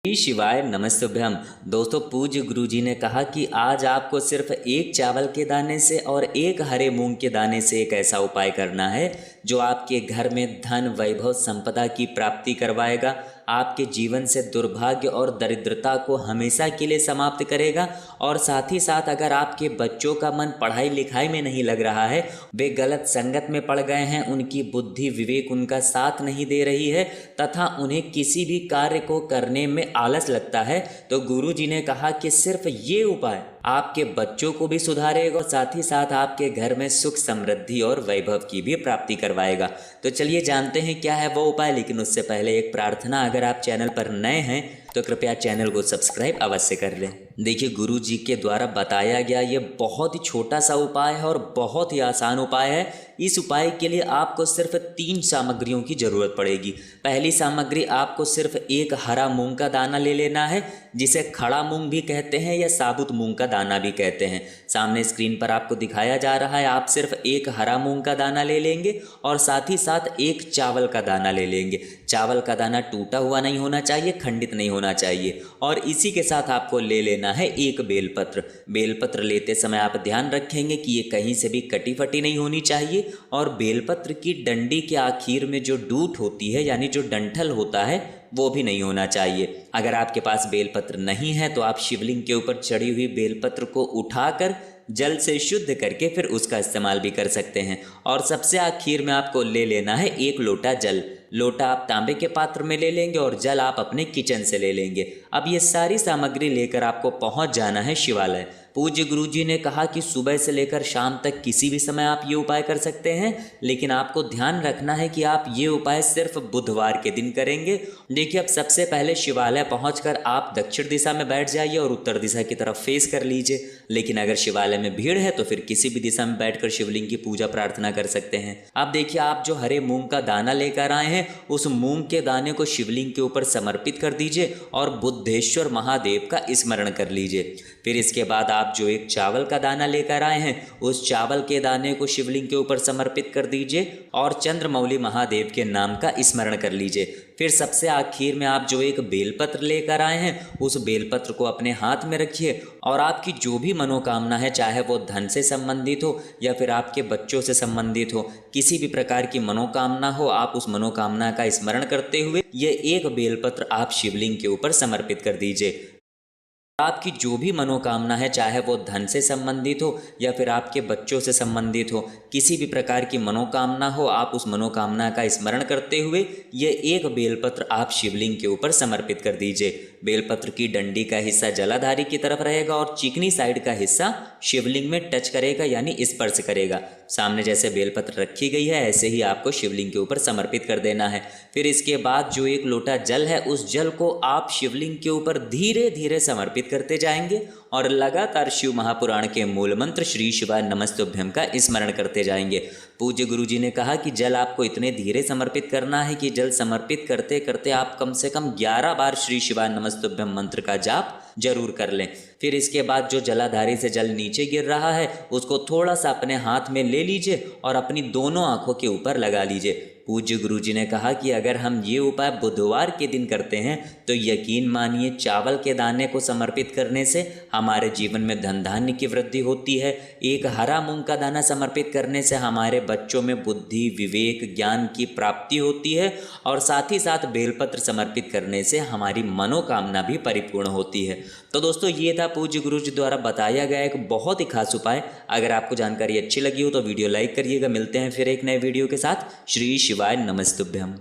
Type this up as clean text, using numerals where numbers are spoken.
श्री शिवाय नमस्तुभ्यम। दोस्तों, पूज्य गुरुजी ने कहा कि आज आपको सिर्फ एक चावल के दाने से और एक हरे मूंग के दाने से एक ऐसा उपाय करना है जो आपके घर में धन, वैभव, संपदा की प्राप्ति करवाएगा, आपके जीवन से दुर्भाग्य और दरिद्रता को हमेशा के लिए समाप्त करेगा। और साथ ही साथ अगर आपके बच्चों का मन पढ़ाई लिखाई में नहीं लग रहा है, वे गलत संगत में पड़ गए हैं, उनकी बुद्धि विवेक उनका साथ नहीं दे रही है तथा उन्हें किसी भी कार्य को करने में आलस लगता है, तो गुरु जी ने कहा कि सिर्फ ये उपाय आपके बच्चों को भी सुधारेगा और साथ ही साथ आपके घर में सुख, समृद्धि और वैभव की भी प्राप्ति करवाएगा। तो चलिए जानते हैं क्या है वो उपाय। लेकिन उससे पहले एक प्रार्थना, अगर आप चैनल पर नए हैं तो कृपया चैनल को सब्सक्राइब अवश्य कर लें। देखिए, गुरु जी के द्वारा बताया गया ये बहुत ही छोटा सा उपाय है और बहुत ही आसान उपाय है। इस उपाय के लिए आपको सिर्फ 3 सामग्रियों की ज़रूरत पड़ेगी। पहली सामग्री, आपको सिर्फ एक हरा मूंग का दाना ले लेना है, जिसे खड़ा मूंग भी कहते हैं या साबुत मूंग का दाना भी कहते हैं। सामने स्क्रीन पर आपको दिखाया जा रहा है। आप सिर्फ एक हरा मूंग का दाना ले लेंगे और साथ ही साथ एक चावल का दाना ले लेंगे। चावल का दाना टूटा हुआ नहीं होना चाहिए, खंडित नहीं होना चाहिए। और इसी के साथ आपको ले लेना है एक बेलपत्र। बेलपत्र लेते समय आप ध्यान रखेंगे कि ये कहीं से भी कटी फटी नहीं होनी चाहिए और बेलपत्र की डंडी के आखिर में जो डूट होती है, यानी जो डंठल होता है, वो भी नहीं होना चाहिए। अगर आपके पास बेलपत्र नहीं है तो आप शिवलिंग के ऊपर चढ़ी हुई बेलपत्र को उठाकर जल से शुद्ध करके फिर उसका इस्तेमाल भी कर सकते हैं। और सबसे आखिर में आपको ले लेना है एक लोटा जल। लोटा आप तांबे के पात्र में ले लेंगे और जल आप अपने किचन से ले लेंगे। अब ये सारी सामग्री लेकर आपको पहुंच जाना है शिवालय। पूज्य गुरुजी ने कहा कि सुबह से लेकर शाम तक किसी भी समय आप ये उपाय कर सकते हैं, लेकिन आपको ध्यान रखना है कि आप ये उपाय सिर्फ बुधवार के दिन करेंगे। देखिए, अब सबसे पहले शिवालय पहुंचकर आप दक्षिण दिशा में बैठ जाइए और उत्तर दिशा की तरफ फेस कर लीजिए। लेकिन अगर शिवालय में भीड़ है तो फिर किसी भी दिशा में बैठकर शिवलिंग की पूजा प्रार्थना कर सकते हैं। अब देखिए, आप जो हरे मूंग का दाना लेकर आए हैं, उस मूंग के दाने को शिवलिंग के ऊपर समर्पित कर दीजिए और बुद्धेश्वर महादेव का स्मरण कर लीजिए। फिर इसके बाद आप जो एक चावल का दाना लेकर आए हैं, उस चावल के दाने को शिवलिंग के ऊपर समर्पित कर दीजिए और चंद्रमौली महादेव के नाम का स्मरण कर लीजिए। फिर सबसे आखिर में आप जो एक बेलपत्र लेकर आए हैं, उस बेलपत्र को अपने हाथ में रखिए और आपकी जो भी मनोकामना है, चाहे वो धन से संबंधित हो या फिर आपके बच्चों से संबंधित हो, किसी भी प्रकार की मनोकामना हो, आप उस मनोकामना का स्मरण करते हुए ये एक बेलपत्र आप शिवलिंग के ऊपर समर्पित कर दीजिए। आपकी जो भी मनोकामना है, चाहे वो धन से संबंधित हो या फिर आपके बच्चों से संबंधित हो, किसी भी प्रकार की मनोकामना हो, आप उस मनोकामना का स्मरण करते हुए ये एक बेलपत्र आप शिवलिंग के ऊपर समर्पित कर दीजिए। बेलपत्र की डंडी का हिस्सा जलाधारी की तरफ रहेगा और चिकनी साइड का हिस्सा शिवलिंग में टच करेगा, यानी स्पर्श करेगा। सामने जैसे बेलपत्र रखी गई है, ऐसे ही आपको शिवलिंग के ऊपर समर्पित कर देना है। फिर इसके बाद जो एक लोटा जल है, उस जल को आप शिवलिंग के ऊपर धीरे धीरे समर्पित करते जाएंगे और लगातार शिव महापुराण के मूल मंत्र श्री शिवाय नमस्तुभ्यम का स्मरण करते जाएंगे। पूज्य गुरुजी ने कहा कि जल आपको इतने धीरे समर्पित करना है कि जल समर्पित करते करते आप कम से कम 11 बार श्री शिवाय नमस्तुभ्यम मंत्र का जाप जरूर कर लें। फिर इसके बाद जो जलाधारी से जल नीचे गिर रहा है, उसको थोड़ा सा अपने हाथ में ले लीजिए और अपनी दोनों आंखों के ऊपर लगा लीजिए। पूज्य गुरुजी ने कहा कि अगर हम ये उपाय बुधवार के दिन करते हैं तो यकीन मानिए, चावल के दाने को समर्पित करने से हमारे जीवन में धन धान्य की वृद्धि होती है। एक हरा मूंग का दाना समर्पित करने से हमारे बच्चों में बुद्धि, विवेक, ज्ञान की प्राप्ति होती है और साथ ही साथ बेलपत्र समर्पित करने से हमारी मनोकामना भी परिपूर्ण होती है। तो दोस्तों, ये था पूज्य गुरुजी द्वारा बताया गया एक बहुत ही खास उपाय। अगर आपको जानकारी अच्छी लगी हो तो वीडियो लाइक करिएगा। मिलते हैं फिर एक नए वीडियो के साथ। श्री शिवाय नमस्तुभ्यम।